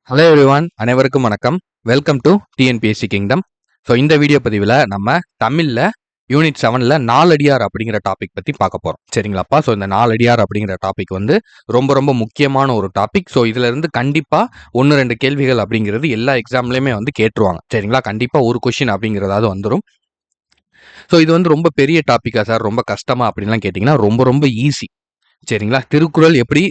Hello everyone, அனைவருக்கும் வணக்கம். Welcome to TNPSC kingdom. So இந்த வீடியோ பதிவில் நம்ம தமிழில் யூனிட் 7ல் நாலடியார் அப்படிங்கிற டாபிக் பற்றி பார்க்க போகிறோம். சரிங்களாப்பா? ஸோ இந்த நாலடியார் அப்படிங்கிற டாபிக் வந்து ரொம்ப ரொம்ப முக்கியமான ஒரு டாபிக். ஸோ இதிலிருந்து கண்டிப்பாக 1-2 கேள்விகள் அப்படிங்கிறது எல்லா எக்ஸாம்லேயுமே வந்து கேட்டுருவாங்க. சரிங்களா? கண்டிப்பாக ஒரு கொஷின் அப்படிங்கிறதாவது வந்துடும். ஸோ இது வந்து ரொம்ப பெரிய டாப்பிக்கா சார், ரொம்ப கஷ்டமா அப்படின்லாம் கேட்டிங்கன்னா ரொம்ப ரொம்ப ஈஸி. சரிங்களா? திருக்குறள்ல எப்படி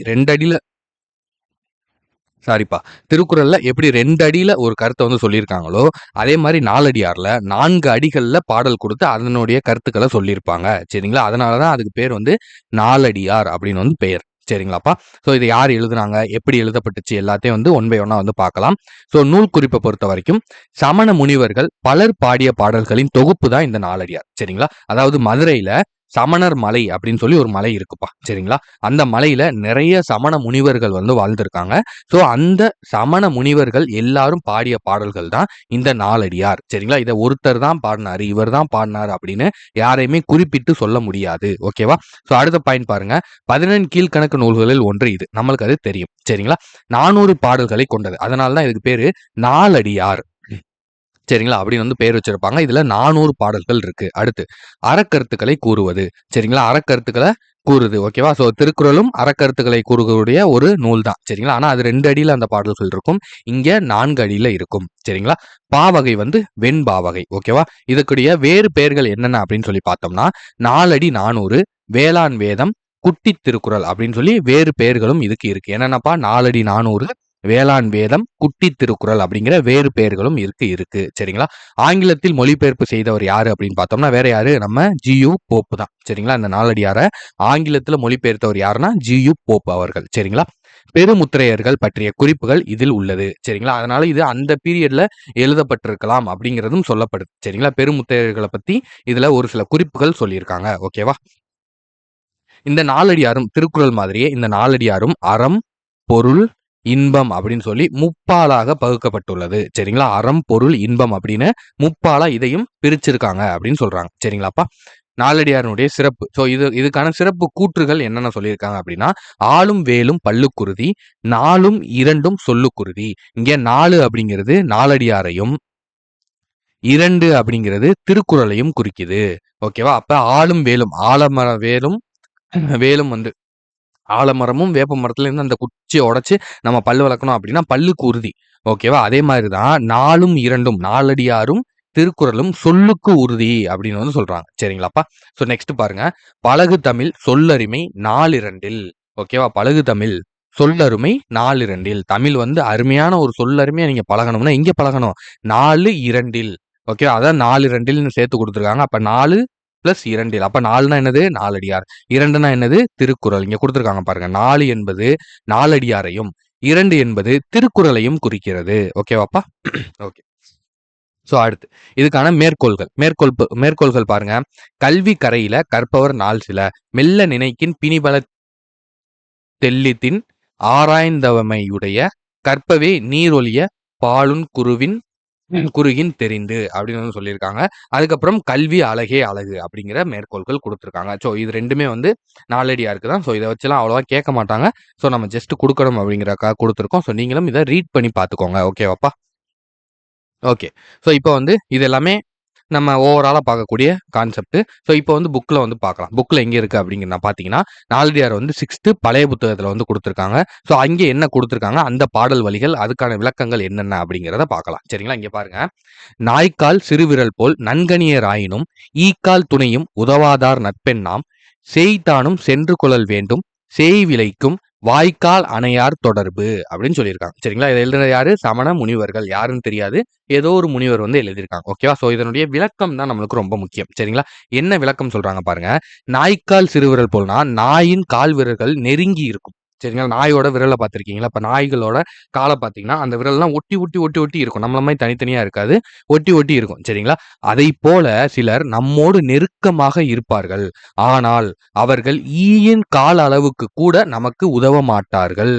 2 அடியில ஒரு கருத்தை வந்து சொல்லியிருக்காங்களோ, அதே மாதிரி நாலடியார்ல 4 அடிகள்ல பாடல் கொடுத்து அதனுடைய கருத்துக்களை சொல்லியிருப்பாங்க. சரிங்களா? அதனாலதான் அதுக்கு பேர் வந்து நாலடியார் அப்படின்னு வந்து பெயர். சரிங்களாப்பா? ஸோ இதை யார் எழுதுனாங்க, எப்படி எழுதப்பட்டுச்சு, எல்லாத்தையும் வந்து ஒன் பை ஒன்னா வந்து பார்க்கலாம். ஸோ நூல் குறிப்பை பொறுத்த வரைக்கும் சமண முனிவர்கள் பலர் பாடிய பாடல்களின் தொகுப்பு தான் இந்த நாலடியார். சரிங்களா? அதாவது மதுரையில சமணர் மலை அப்படின்னு சொல்லி ஒரு மலை இருக்குப்பா. சரிங்களா? அந்த மலையில நிறைய சமண முனிவர்கள் வந்து வாழ்ந்திருக்காங்க. ஸோ அந்த சமண முனிவர்கள் எல்லாரும் பாடிய பாடல்கள் தான் இந்த நாலடியார். சரிங்களா? இதை ஒருத்தர் தான் பாடினாரு, இவர் தான் பாடினாரு அப்படின்னு யாரையுமே குறிப்பிட்டு சொல்ல முடியாது. ஓகேவா? ஸோ அடுத்த பாயிண்ட் பாருங்க. 14 கீழ்கணக்கு நூல்களில் ஒன்று இது. நம்மளுக்கு அது தெரியும். சரிங்களா? 400 பாடல்களை கொண்டது. அதனால தான் இதுக்கு பேரு நாலடியார். சரிங்களா? அப்படின்னு வந்து பேர் வச்சிருப்பாங்க. இதுல 400 பாடல்கள் இருக்கு. அடுத்து அறக்கருத்துக்களை கூறுவது. சரிங்களா? அறக்கருத்துக்களை கூறுது. ஓகேவா? ஸோ திருக்குறளும் அறக்கருத்துக்களை கூறுகூடிய ஒரு நூல் தான். சரிங்களா? ஆனா அது 2 அடியில அந்த பாடல்கள் இருக்கும். இங்க 4 அடியில இருக்கும். சரிங்களா? பாவகை வந்து வெண்பாவகை. ஓகேவா? இதுக்குடைய வேறு பெயர்கள் என்னென்ன அப்படின்னு சொல்லி பார்த்தோம்னா 4 அடி 400, வேளாண் வேதம், குட்டி திருக்குறள் அப்படின்னு சொல்லி வேறு பெயர்களும் இதுக்கு இருக்கு. என்னென்னப்பா? 4 அடி 400, வேளாண் வேதம், குட்டி திருக்குறள் அப்படிங்கிற வேறு பெயர்களும் இருக்கு. சரிங்களா? ஆங்கிலத்தில் மொழிபெயர்ப்பு செய்தவர் யாரு அப்படின்னு பார்த்தோம்னா வேற யாரு? நம்ம ஜியு போப்பு தான். சரிங்களா? இந்த நாலடியார ஆங்கிலத்தில் மொழிபெயர்த்தவர் யாருன்னா ஜியு போப் அவர்கள். சரிங்களா? பெருமுத்திரையர்கள் பற்றிய குறிப்புகள் இதில் உள்ளது. சரிங்களா? அதனால இது அந்த பீரியட்ல எழுதப்பட்டிருக்கலாம் அப்படிங்கிறதும் சொல்லப்படுது. சரிங்களா? பெருமுத்திரையர்களை பத்தி இதுல ஒரு சில குறிப்புகள் சொல்லியிருக்காங்க. ஓகேவா? இந்த நாலடியாரும் திருக்குறள் மாதிரியே இந்த நாலடியாரும் அறம், பொருள், இன்பம் அப்படின்னு சொல்லி முப்பாலாக பகுக்கப்பட்டுள்ளது. சரிங்களா? அறம், பொருள், இன்பம் அப்படின்னு முப்பாலா இதையும் பிரிச்சிருக்காங்க அப்படின்னு சொல்றாங்க. சரிங்களாப்பா? நாலடியாருடைய சிறப்பு. ஸோ இதுக்கான சிறப்பு கூற்றுகள் என்னென்ன சொல்லியிருக்காங்க அப்படின்னா, ஆளும் வேலும் பல்லுக்குருதி, நாலும் இரண்டும் சொல்லுக்குருதி. இங்க 4 அப்படிங்கிறது நாலடியாரையும், 2 அப்படிங்கிறது திருக்குறளையும் குறிக்குது. ஓகேவா? அப்ப ஆளும் வேலும், ஆலமர வேலும் வேலும் வந்து ஆலமரமும் வேப்ப மரத்துல இருந்து அந்த குச்சியை உடைச்சு நம்ம பல்லு வளர்க்கணும் அப்படின்னா பல்லுக்கு உறுதி. ஓகேவா? அதே மாதிரிதான் 4ம் 2ம் நாலடியாரும் திருக்குறளும் சொல்லுக்கு உறுதி அப்படின்னு வந்து சொல்றாங்க. சரிங்களாப்பா? ஸோ நெக்ஸ்ட் பாருங்க. பழகு தமிழ் சொல்லரிமை 4-2. ஓகேவா? பழகு தமிழ் சொல்லருமை 4-2. தமிழ் வந்து அருமையான ஒரு சொல்லருமையா நீங்க பழகணும்னா இங்க பழகணும் 4-2. ஓகே, அதான் 4-2 சேர்த்து கொடுத்துருக்காங்க. அப்ப 4 பிளஸ் 2. அப்ப 4னா என்னது? நாலடியார். 2னா என்னது? திருக்குறள். இங்க கொடுத்துருக்காங்க பாருங்க. 4 என்பது நாலடியாரையும், 2 என்பது திருக்குறளையும் குறிக்கிறது. ஓகேவாப்பா? ஓகே. ஸோ அடுத்து இதுக்கான மேற்கோள்கள் பாருங்க. கல்வி கரையில கற்பவர் நாள் சில, மெல்ல நினைக்கின் பிணிபல தெல்லித்தின் ஆராய்ந்தவமையுடைய கற்பவே நீரொலிய பாலுன் குறுகின் தெரிந்து அப்படின்னு வந்து சொல்லியிருக்காங்க. அதுக்கப்புறம் கல்வி அழகே அழகு அப்படிங்கிற மேற்கோள்கள் கொடுத்துருக்காங்க. ஸோ இது ரெண்டுமே வந்து நாலடியாருக்கு தான். ஸோ இதை வச்சுலாம் அவ்வளோவா கேட்க மாட்டாங்க. ஸோ நம்ம ஜஸ்ட் கொடுக்கணும் அப்படிங்கிறக்காக கொடுத்துருக்கோம். ஸோ நீங்களும் இதை ரீட் பண்ணி பார்த்துக்கோங்க. ஓகேவாப்பா? ஓகே. ஸோ இப்போ வந்து இது எல்லாமே நம்ம ஓவராலாக பார்க்கக்கூடிய கான்செப்ட். ஸோ இப்போ வந்து புக்கில் வந்து பார்க்கலாம். புக்கில் எங்கே இருக்குது அப்படிங்கிறத பார்த்தீங்கன்னா, நாலடியார் வந்து 6th பழைய புத்தகத்தில் வந்து கொடுத்துருக்காங்க. ஸோ அங்கே என்ன கொடுத்துருக்காங்க, அந்த பாடல் வழிகள், அதுக்கான விளக்கங்கள் என்னென்ன அப்படிங்கிறத பார்க்கலாம். சரிங்களா? இங்கே பாருங்க. நாய்க்கால் சிறுவிரல் போல் நன்கனியராயினும் ஈக்கால் துணையும் உதவாதார் நட்பெண்ணாம் செய்தானும் சென்று கொள்ளல் வேண்டும் சேய் விளைக்கும் வாய்க்கால் அணையார் தொடர்பு அப்படின்னு சொல்லியிருக்காங்க. சரிங்களா? இதை எழுதுனது யாரு? சமண முனிவர்கள். யாருன்னு தெரியாது, ஏதோ ஒரு முனிவர் வந்து எழுதியிருக்காங்க. ஓகேவா? ஸோ இதனுடைய விளக்கம் தான் நம்மளுக்கு ரொம்ப முக்கியம். சரிங்களா? என்ன விளக்கம் சொல்றாங்க பாருங்க. நாய்க்கால் சிறுவிரல் போல்னா நாயின் கால் விரல்கள் நெருங்கி இருக்கும். சரிங்களா? நாயோட விரலை பார்த்துருக்கீங்களா? இப்ப நாய்களோட காலை பார்த்தீங்கன்னா அந்த விரல்லாம் ஒட்டி ஒட்டி ஒட்டி ஒட்டி இருக்கும். நம்மள மாதிரி தனித்தனியா இருக்காது, ஒட்டி ஒட்டி இருக்கும். சரிங்களா? அதை போல சிலர் நம்மோடு நெருக்கமாக இருப்பார்கள். ஆனால் அவர்கள் ஈயின் கால அளவுக்கு கூட நமக்கு உதவ மாட்டார்கள்.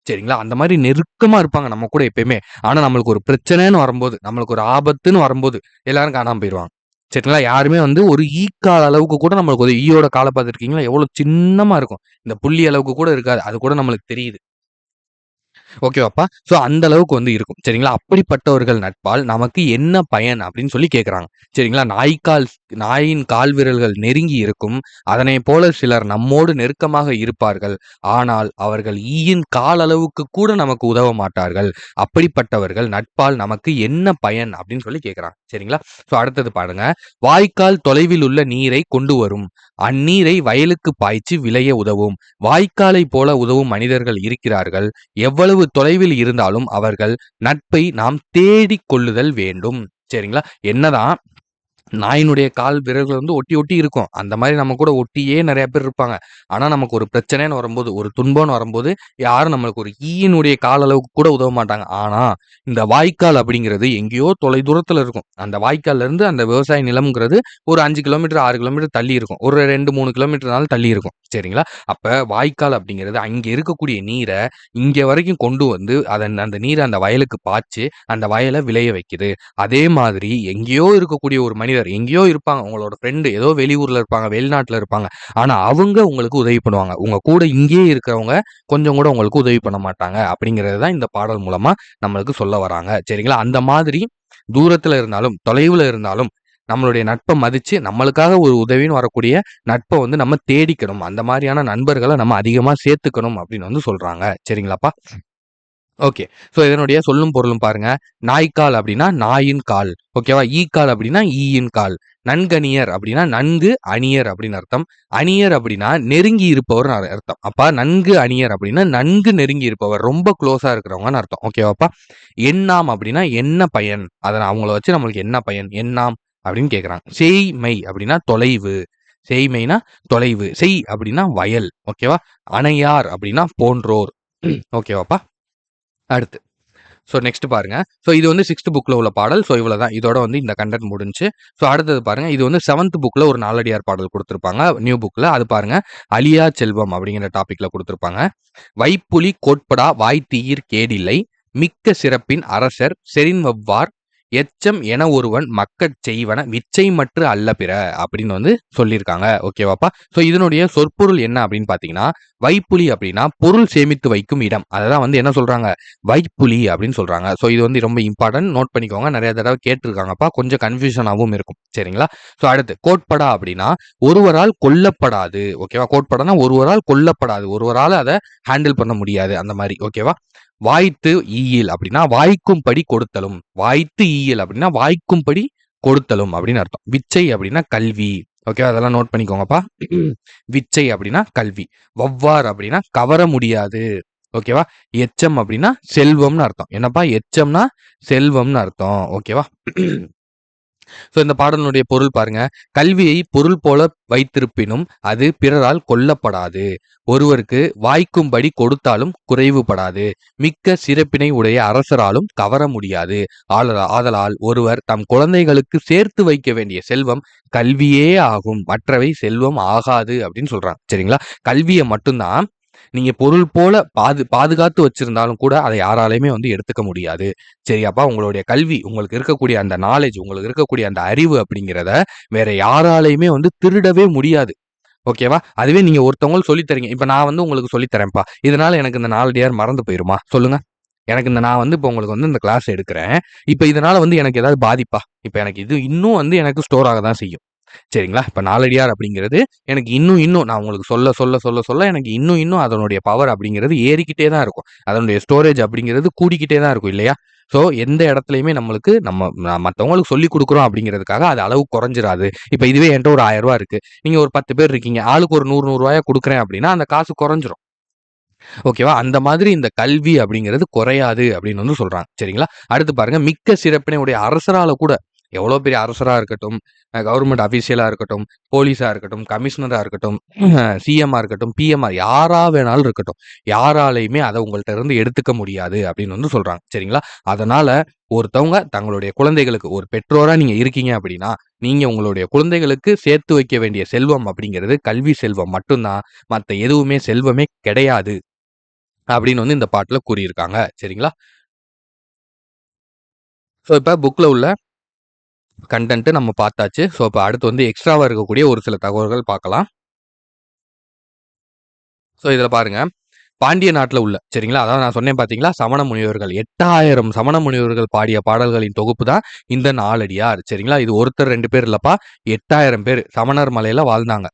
சரிங்களா? அந்த மாதிரி நெருக்கமா இருப்பாங்க நம்ம கூட எப்பயுமே. ஆனா நம்மளுக்கு ஒரு பிரச்சனைன்னு வரும்போது, நம்மளுக்கு ஒரு ஆபத்துன்னு வரும்போது எல்லாரும் காணாம போயிருவாங்க. சரிங்களா? யாருமே வந்து ஒரு கால அளவுக்கு கூட நம்மளுக்கு ஒரு ஈயோட காலை பார்த்துருக்கீங்களா? எவ்வளவு சின்னமா இருக்கும். இந்த புள்ளி அளவுக்கு கூட இருக்காது. அது கூட நம்மளுக்கு தெரியுது. ஓகேவாப்பா? ஸோ அந்த அளவுக்கு வந்து இருக்கும். சரிங்களா? அப்படிப்பட்டவர்கள் நட்பால் நமக்கு என்ன பயன் அப்படின்னு சொல்லி கேட்குறாங்க. சரிங்களா? நாயின் கால் விரல்கள் நெருங்கி இருக்கும். அதனைப் போல சிலர் நம்மோடு நெருக்கமாக இருப்பார்கள். ஆனால் அவர்கள் ஈயின் கால் அளவுக்கு கூட நமக்கு உதவ மாட்டார்கள். அப்படிப்பட்டவர்கள் நட்பால் நமக்கு என்ன பயன் அப்படின்னு சொல்லி கேட்குறாங்க. சரிங்களா? ஸோ அடுத்தது பாருங்க. வாய்க்கால் தொலைவில் உள்ள நீரை கொண்டு வரும். அந்நீரை வயலுக்கு பாய்ச்சி விளைய உதவும். வாய்க்காலைப் போல உதவும் மனிதர்கள் இருக்கிறார்கள். எவ்வளவு தொலைவில் இருந்தாலும் அவர்கள் நட்பை நாம் தேடிக் கொள்ளுதல் வேண்டும். சரிங்களா? என்னதான் நாயினுடைய கால் விரல்கள் வந்து ஒட்டி ஒட்டி இருக்கும். அந்த மாரி நம்ம கூட ஒட்டியே நெறைய பேர் இருப்பாங்க. ஆனா, நமக்கு ஒரு பிரச்சனைன்னு வரும்போது, ஒரு துன்பம்ன்னு வரும்போது, யாரும் நம்மளுக்கு ஒரு ஈயினுடைய கால் அளவுக்கு கூட உதவ மாட்டாங்க. ஆனா, இந்த வாய்க்கால் அப்படிங்கிறது எங்கேயோ தொலைதூரத்துல இருக்கும். அந்த வாய்க்கால்ல இருந்து அந்த விவசாய நிலம்ங்கிறது ஒரு 5 கிலோமீட்டர், 6 கிலோமீட்டர் தள்ளி இருக்கும். ஒரு 2, 3 கிலோமீட்டர்னாலும் தள்ளி இருக்கும். சரிங்களா? அப்ப வாய்க்கால் அப்படிங்கிறது அங்க இருக்கக்கூடிய நீர இங்க வரைக்கும் கொண்டு வந்து, அந்த நீர அந்த வயலுக்கு பாய்ச்சு, அந்த வயல விளைய வைக்குது. அதே மாதிரி எங்கேயோ இருக்கக்கூடிய ஒரு மனிதர் எங்கேயோ இருப்பாங்க. உங்களோட ஃப்ரெண்டு ஏதோ வெளியூர்ல இருப்பாங்க, வெளிநாட்டுல இருப்பாங்க. ஆனா அவங்க உங்களுக்கு உதவி பண்ணுவாங்க. உங்க கூட இங்கேயே இருக்கிறவங்க கொஞ்சம் கூட உங்களுக்கு உதவி பண்ண மாட்டாங்க. அப்படிங்கிறது தான் இந்த பாடல் மூலமா நம்மளுக்கு சொல்ல வராங்க. சரிங்களா? அந்த மாதிரி தூரத்துல இருந்தாலும், தொலைவுல இருந்தாலும் நம்மளுடைய நட்ப மதிச்சு, நம்மளுக்காக ஒரு உதவின்னு வரக்கூடிய நட்ப வந்து நம்ம தேடிக்கணும். அந்த மாரியான நண்பர்கள நம்ம அதிகமா சேர்த்துக்கணும் அப்படின்னு வந்து சொல்றாங்க. சரிங்களாப்பா? ஓகே. ஸோ இதனுடைய சொல்லும் பொருளும் பாருங்க. நாய்க்கால் அப்படின்னா நாயின் கால். ஓகேவா? ஈக்கால் அப்படின்னா ஈயின் கால். நன்கணியர் அப்படின்னா நன்கு அணியர் அப்படின்னு அர்த்தம். அணியர் அப்படின்னா நெருங்கி இருப்பவர்னு அர்த்தம். அப்ப நன்கு அணியர் அப்படின்னா நன்கு நெருங்கி இருப்பவர். ரொம்ப க்ளோஸா இருக்கிறவங்கன்னு அர்த்தம். ஓகேவாப்பா? என்னாம் அப்படின்னா என்ன பயன்? அத அவங்கள வச்சு நம்மளுக்கு என்ன பயன்? என்னாம் அப்படின்னு கேட்குறாங்க. சேய்மை அப்படின்னா தொலைவு. சேய்மைனா தொலைவு. செய் அப்படின்னா வயல். ஓகேவா? அணையார் அப்படின்னா போன்றோர். ஓகேவாப்பா? அடுத்து. ஸோ நெக்ஸ்ட் பாருங்க. ஸோ இது வந்து 6த் புக்ல உள்ள பாடல். ஸோ இவ்வளவுதான். இதோட வந்து இந்த கன்டென்ட் முடிஞ்சுச்சு. ஸோ அடுத்தது பாருங்க. இது வந்து 7த் புக்ல ஒரு நாலடியார் பாடல் குடுத்திருப்பாங்க. நியூ புக்ல. அது பாருங்க. அழியா செல்வம் அப்படிங்கிற டாபிக்ல குடுத்திருப்பாங்க. வைப்புலி கோட்படா வாய்த்தீயிர் கேடில்லை. மிக்க சிறப்பின் அரசர் செறின்வவ்வார் எச்சம் என ஒருவன் மக்கட் செய்வன விச்சைமற்று அல்ல பிற அப்படின்னு வந்து சொல்லியிருக்காங்க. ஓகேவாப்பா? ஸோ இதனுடைய சொற்பொருள் என்ன அப்படின்னு பார்த்தீங்கன்னா, வைப்புலி அப்படின்னா பொருள் சேமித்து வைக்கும் இடம். அததான் வந்து என்ன சொல்றாங்க? வைப்புலி அப்படின்னு சொல்றாங்க. ஸோ இது வந்து ரொம்ப இம்பார்ட்டன்ட். நோட் பண்ணிக்கோங்க. நெறைய தடவ கேட்டுருக்காங்கப்பா. கொஞ்சம் கன்ஃப்யூஷனாவும் இருக்கும். சரிங்களா? ஸோ அடுத்து கோட்படா அப்படின்னா ஒருவரால் கொல்லப்படாது. ஓகேவா? கோட்படான்னா ஒருவரால் கொல்லப்படாது. ஒருவரால அத ஹேண்டில் பண்ண முடியாது. அந்த மாரி. ஓகேவா? வாய்த்து ஈயில் அப்படின்னா வாய்க்கும்படி கொடுத்தலும். வாய்த்து ஈயல் அப்படின்னா வாய்க்கும்படி கொடுத்தலும் அப்படின்னு அர்த்தம். விச்சை அப்படின்னா கல்வி. ஓகே அதெல்லாம் நோட் பண்ணிக்கோங்கப்பா. விச்சை அப்படின்னா கல்வி. வவ்வார் அப்படின்னா கவர முடியாது. ஓகேவா? எச்சம் அப்படின்னா செல்வம்னு அர்த்தம். என்னப்பா எச்சம்னா செல்வம்னு அர்த்தம். ஓகேவா? ஸோ இந்த பாடலினுடைய பொருள் பாருங்க. கல்வியை பொருள் போல வைத்திருப்பினும் அது பிறரால் கொல்லப்படாது. ஒருவருக்கு வாய்க்கும்படி கொடுத்தாலும் குறைவுபடாது. மிக்க சிறப்பினை உடைய அரசராலும் கவர முடியாது. ஆதலால் ஒருவர் தம் குழந்தைகளுக்கு சேர்த்து வைக்க வேண்டிய செல்வம் கல்வியே ஆகும். மற்றவை செல்வம் ஆகாது அப்படின்னு சொல்றாங்க. சரிங்களா? கல்விய மட்டும்தான் நீங்க பொருள் போல பாதுகாத்து வச்சிருந்தாலும் கூட அதை யாராலையுமே வந்து எடுத்துக்க முடியாது. சரியாப்பா? உங்களுடைய கல்வி, உங்களுக்கு இருக்கக்கூடிய அந்த நாலேட்ஜ், உங்களுக்கு இருக்கக்கூடிய அந்த அறிவு அப்படிங்கிறத வேற யாராலையுமே வந்து திருடவே முடியாது. ஓகேவா? அதுவே நீங்க ஒருத்தவங்களுக்கு சொல்லி தர்றீங்க. இப்ப நான் வந்து உங்களுக்கு சொல்லி தரேன்ப்பா. இதனால எனக்கு இந்த நாலடியார் மறந்து போயிருமா? சொல்லுங்க. எனக்கு நான் வந்து இப்ப உங்களுக்கு வந்து இந்த கிளாஸ் எடுக்கிறேன். இப்ப இதனால வந்து எனக்கு ஏதாவது பாதிப்பா? இப்ப எனக்கு இது இன்னும் வந்து எனக்கு ஸ்டோர் ஆக தான் செய்யும். சரிங்களா? இப்ப நாலடியார் அப்படிங்கிறது எனக்கு இன்னும் நான் உங்களுக்கு சொல்ல எனக்கு இன்னும் அதனுடைய பவர் அப்படிங்கிறது ஏறிக்கிட்டே தான் இருக்கும். அதனுடைய ஸ்டோரேஜ் அப்படிங்கிறது கூடிக்கிட்டே தான் இருக்கும் இல்லையா? ஸோ எந்த இடத்துலயுமே நம்மளுக்கு மத்தவங்களுக்கு சொல்லிக் குடுக்குறோம் அப்படிங்கிறதுக்காக அது அளவு குறைஞ்சிராது. இப்ப இதுவே என்ட்ட ஒரு ரூ. 1000 இருக்கு. நீங்க ஒரு 10 பேர் இருக்கீங்க. ஆளுக்கு ஒரு 100 குடுக்குறேன் அப்படின்னா அந்த காசு குறைஞ்சிரும். ஓகேவா? அந்த மாதிரி இந்த கல்வி அப்படிங்கிறது குறையாது அப்படின்னு வந்து சொல்றாங்க. சரிங்களா? அடுத்து பாருங்க. மிக்க சிறப்பினை உடைய அரசரால கூட எவ்வளோ பெரிய அரசரா இருக்கட்டும், கவர்ன்மென்ட் அஃபீஷியலா இருக்கட்டும், போலீஸா இருக்கட்டும், கமிஷனரா இருக்கட்டும், சிஎம்மா இருக்கட்டும், பிஎம்மா யாரா வேணாலும் இருக்கட்டும். யாராலயுமே அத உங்கள்ட்ட இருந்து எடுத்துக்க முடியாது அப்படின்னு வந்து சொல்றாங்க. சரிங்களா? அதனால ஒருத்தவங்க தங்களுடைய குழந்தைகளுக்கு ஒரு பெற்றோரா நீங்க இருக்கீங்க அப்படின்னா, நீங்க உங்களுடைய குழந்தைகளுக்கு சேர்த்து வைக்க வேண்டிய செல்வம் அப்படிங்கிறது கல்வி செல்வம் மட்டும் தான். மத்த எதுவுமே செல்வமே கிடையாது. அப்படின்னு வந்து இந்த பாட்டுல கூறியிருக்காங்க. சரிங்களா? ஸோ இப்ப புக்ல உள்ள கன்டென்ட் நம்ம பார்த்தாச்சு. ஸோ இப்ப அடுத்து வந்து எக்ஸ்ட்ராவா இருக்கக்கூடிய ஒரு சில தகவல்கள் பார்க்கலாம். ஸோ இதுல பாருங்க. பாண்டிய நாட்டுல உள்ள சரிங்களா? அதாவது நான் சொன்னேன் பார்த்தீங்களா? சமண முனிவர்கள் 8000 சமண முனிவர்கள் பாடிய பாடல்களின் தொகுப்பு தான் இந்த நாலடியார் சரிங்களா? இது ஒருத்தர் 2 பேர் இல்லப்பா. 8000 பேரு சமணர் மலையில வாழ்ந்தாங்க.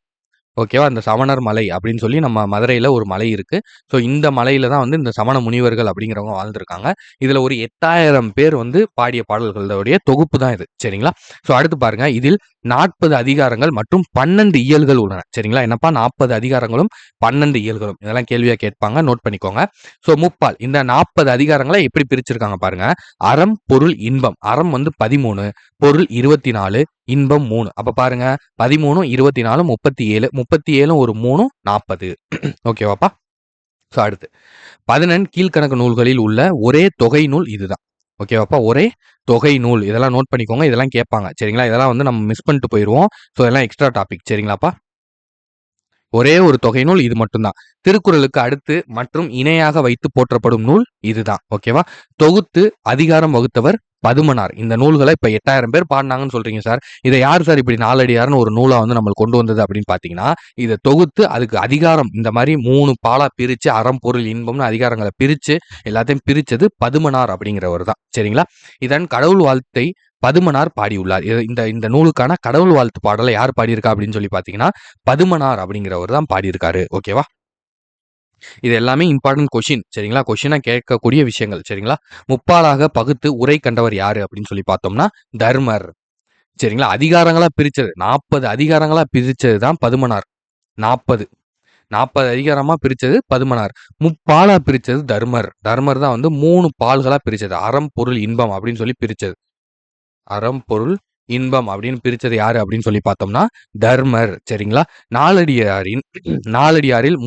ஓகேவா? அந்த சமணர் மலை அப்படின்னு சொல்லி நம்ம மதுரையில ஒரு மலை இருக்கு. ஸோ இந்த மலையில தான் வந்து இந்த சமண முனிவர்கள் அப்படிங்கிறவங்க வாழ்ந்திருக்காங்க. இதுல ஒரு 8000 பேர் வந்து பாடிய பாடல்களுடைய தொகுப்பு தான் இது. சரிங்களா? ஸோ அடுத்து பாருங்க. இதில் 40 அதிகாரங்கள் மற்றும் 12 இயல்கள் உள்ளன. சரிங்களா? என்னப்பா 40 அதிகாரங்களும் 12 இயல்களும். இதெல்லாம் கேள்வியா கேட்பாங்க. நோட் பண்ணிக்கோங்க. ஸோ முப்பால். இந்த 40 அதிகாரங்களை எப்படி பிரிச்சிருக்காங்க பாருங்க. அறம், பொருள், இன்பம். அறம் வந்து 13, பொருள் 24, இன்பம் 3. அப்ப பாருங்க 13, 24, 37. 37 ஒரு 3 40. ஓகேவாப்பா? ஸோ அடுத்து 11 கீழ்க்கணக்கு நூல்களில் உள்ள ஒரே தொகை நூல் இதுதான். ஓகேவாப்பா? ஒரே தொகை நூல். இதெல்லாம் நோட் பண்ணிக்கோங்க. இதெல்லாம் கேட்பாங்க. சரிங்களா? இதெல்லாம் வந்து நம்ம மிஸ் பண்ணிட்டு போயிருவோம். ஸோ இதெல்லாம் எக்ஸ்ட்ரா டாபிக். சரிங்களாப்பா? ஒரே ஒரு தொகை நூல் இது மட்டும்தான். திருக்குறளுக்கு அடுத்து மற்றும் இணையாக வைத்து போற்றப்படும் நூல் இதுதான். ஓகேவா? தொகுத்து அதிகாரம் வகுத்தவர் பதுமனார். இந்த நூல்களை இப்ப 8000 பேர் பாடினாங்கன்னு சொல்றீங்க சார். இதை யார் சார் இப்படி நாலடியார்னு ஒரு நூலா வந்து நம்மளுக்கு கொண்டு வந்தது அப்படின்னு பாத்தீங்கன்னா, இதை தொகுத்து அதுக்கு அதிகாரம் இந்த மாதிரி 3 பாலா பிரிச்சு அறம், பொருள், இன்பம்னு அதிகாரங்களை பிரிச்சு எல்லாத்தையும் பிரிச்சது பதுமனார் அப்படிங்கிறவர் தான். சரிங்களா? இதன் கடவுள் வாழ்த்தை பதுமனார் பாடியுள்ளார். இந்த இந்த நூலுக்கான கடவுள் வாழ்த்து பாடலை யார் பாடியிருக்கா அப்படின்னு சொல்லி பாத்தீங்கன்னா, பதுமனார் அப்படிங்கிறவர் தான் பாடியிருக்காரு. ஓகேவா? இது எல்லாமே இம்பார்ட்டன்ட் கொஷின். சரிங்களா? கொஷினா கேட்கக்கூடிய விஷயங்கள். சரிங்களா? முப்பாலாக பகுத்து உரை கண்டவர் யாரு அப்படின்னு சொல்லி பார்த்தோம்னா, தர்மர். சரிங்களா? அதிகாரங்களா பிரிச்சது 40 அதிகாரங்களா பிரிச்சது தான் பதுமனார். 40 அதிகாரமா பிரிச்சது பதுமனார். முப்பாலா பிரிச்சது தர்மர். தர்மர் தான் வந்து 3 பால்களா பிரிச்சது. அறம், பொருள், இன்பம் அப்படின்னு சொல்லி பிரிச்சது. அறம், பொருள், இன்பம் அப்படின்னு பிரிச்சது யாரு அப்படின்னு சொல்லி பார்த்தோம்னா தர்மர். சரிங்களா? நாலடியாரின் நாலடியாரில்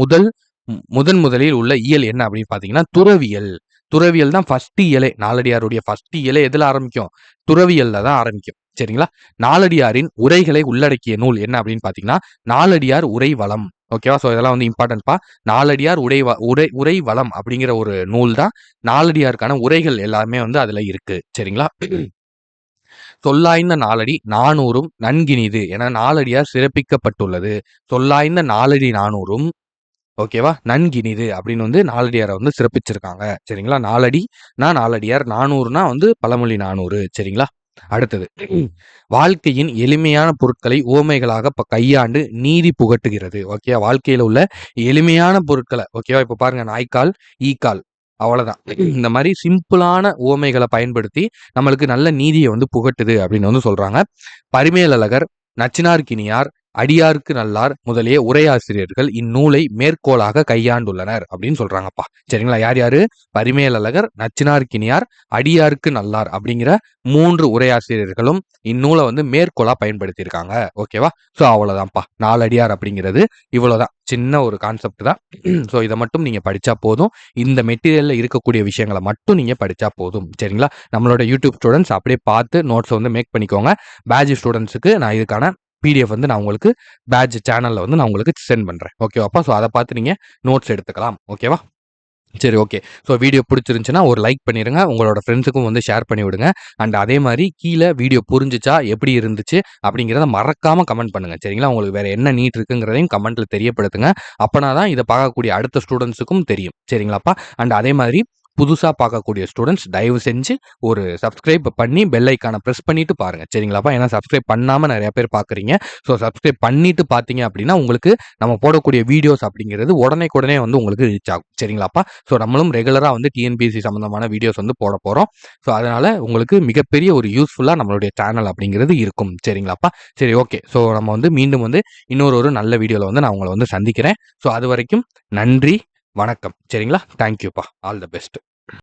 முதலில் உள்ள இயல் என்ன அப்படின்னு பாத்தீங்கன்னா துறவியல். துறவியல் தான் ஃபர்ஸ்ட் இயலே. நாலடியாருடைய ஃபர்ஸ்ட் இயலே எதுல ஆரம்பிக்கும்? துறவியல்ல தான் ஆரம்பிக்கும். சரிங்களா? நாலடியாரின் உரைகளை உள்ளடக்கிய நூல் என்ன அப்படின்னு பாத்தீங்கன்னா நாலடியார் உரை வளம். ஓகேவா? ஸோ இதெல்லாம் வந்து இம்பார்ட்டன்ட்பா. நாலடியார் உரை வளம் அப்படிங்கிற ஒரு நூல் தான். நாலடியாருக்கான உரைகள் எல்லாமே வந்து அதுல இருக்கு. சரிங்களா? சொல்லாய்ந்த நாலடி 400ம் நன்கினிது என நாலடியார் சிறப்பிக்கப்பட்டுள்ளது. சொல்லாய்ந்த நாலடி 400ம் ஓகேவா? நன்கினிது அப்படின்னு வந்து நாலடியாரை வந்து சிறப்பிச்சிருக்காங்க. சரிங்களா? நாலடியார் 400னா வந்து பழமொழி 400. சரிங்களா? அடுத்தது வாழ்க்கையின் எளிமையான பொருட்களை உவமைகளாக கையாண்டு நீதி புகட்டுகிறது. ஓகே, வாழ்க்கையில உள்ள எளிமையான பொருட்களை ஓகேவா? இப்ப பாருங்க நாய்க்கால், ஈக்கால் அவ்வளவுதான். இந்த மாதிரி சிம்பிளான உவமைகளை பயன்படுத்தி நம்மளுக்கு நல்ல நீதியை வந்து புகட்டுது அப்படின்னு வந்து சொல்றாங்க. பரிமேலழகர், நச்சினார்க்கினியார், அடியார்க்கு நல்லார் முதலிய உரையாசிரியர்கள் இந்நூலை மேற்கோளாக கையாண்டுள்ளனர் அப்படின்னு சொல்றாங்கப்பா. சரிங்களா? யார் யாரு? பரிமேலழகர், நச்சினார்க்கினியார், அடியார்க்கு நல்லார் அப்படிங்கிற 3 உரையாசிரியர்களும் இந்நூலை வந்து மேற்கோளா பயன்படுத்தியிருக்காங்க. ஓகேவா? ஸோ அவ்வளவுதான்ப்பா. நாலடியார் அப்படிங்கிறது இவ்வளவுதான். சின்ன ஒரு கான்செப்ட் தான். ஸோ இதை மட்டும் நீங்க படிச்சா போதும். இந்த மெட்டீரியல்ல இருக்கக்கூடிய விஷயங்களை மட்டும் நீங்க படிச்சா போதும். சரிங்களா? நம்மளோட யூடியூப் ஸ்டூடெண்ட்ஸ் அப்படியே பார்த்து நோட்ஸ் வந்து மேக் பண்ணிக்கோங்க. பேட்ச் ஸ்டூடெண்ட்ஸுக்கு நான் இதுக்கான பிடிஎஃப் வந்து நான் உங்களுக்கு பேட்ச் சேனல்ல வந்து நான் உங்களுக்கு சென்ட் பண்றேன். ஓகேவாப்பா? ஸோ அதை பார்த்து நீங்க நோட்ஸ் எடுத்துக்கலாம். ஓகேவா? சரி, ஓகே. ஸோ வீடியோ பிடிச்சிருந்துச்சுன்னா ஒரு லைக் பண்ணிருங்க. உங்களோட ஃப்ரெண்ட்ஸுக்கும் வந்து ஷேர் பண்ணி விடுங்க. அண்ட் அதே மாதிரி கீழே வீடியோ புரிஞ்சுச்சா, எப்படி இருந்துச்சு அப்படிங்கிறத மறக்காம கமெண்ட் பண்ணுங்க. சரிங்களா? உங்களுக்கு வேற என்ன நீட் இருக்குங்கிறதையும் கமெண்ட்ல தெரியப்படுத்துங்க. அப்பனா தான் இதை பார்க்கக்கூடிய அடுத்த ஸ்டூடெண்ட்ஸுக்கும் தெரியும். சரிங்களாப்பா? அண்ட் அதே மாதிரி புதுசா பார்க்கக்கூடிய ஸ்டூடெண்ட்ஸ் தயவு செஞ்சு ஒரு சப்ஸ்கிரைப் பண்ணி பெல் ஐக்கான பிரஸ் பண்ணிட்டு பாருங்க. சரிங்களாப்பா? ஏன்னா சப்ஸ்கிரைப் பண்ணாம நிறைய பேர் பார்க்குறீங்க. ஸோ சப்ஸ்கிரைப் பண்ணிட்டு பார்த்தீங்க அப்படின்னா உங்களுக்கு நம்ம போடக்கூடிய வீடியோஸ் அப்படிங்கிறது உடனே வந்து உங்களுக்கு ரீச் ஆகும். சரிங்களாப்பா? ஸோ நம்மளும் ரெகுலரா வந்து டிஎன்பிஎஸ்சி சம்பந்தமான வீடியோஸ் வந்து போட போறோம். ஸோ அதனால உங்களுக்கு மிகப்பெரிய ஒரு யூஸ்ஃபுல்லா நம்மளுடைய சேனல் அப்படிங்கிறது இருக்கும். சரிங்களாப்பா? சரி, ஓகே. ஸோ நம்ம வந்து மீண்டும் வந்து இன்னொரு நல்ல வீடியோல வந்து நான் உங்களை வந்து சந்திக்கிறேன். ஸோ அது வரைக்கும் நன்றி, வணக்கம். சரிங்களா? தேங்க்யூப்பா. All the best.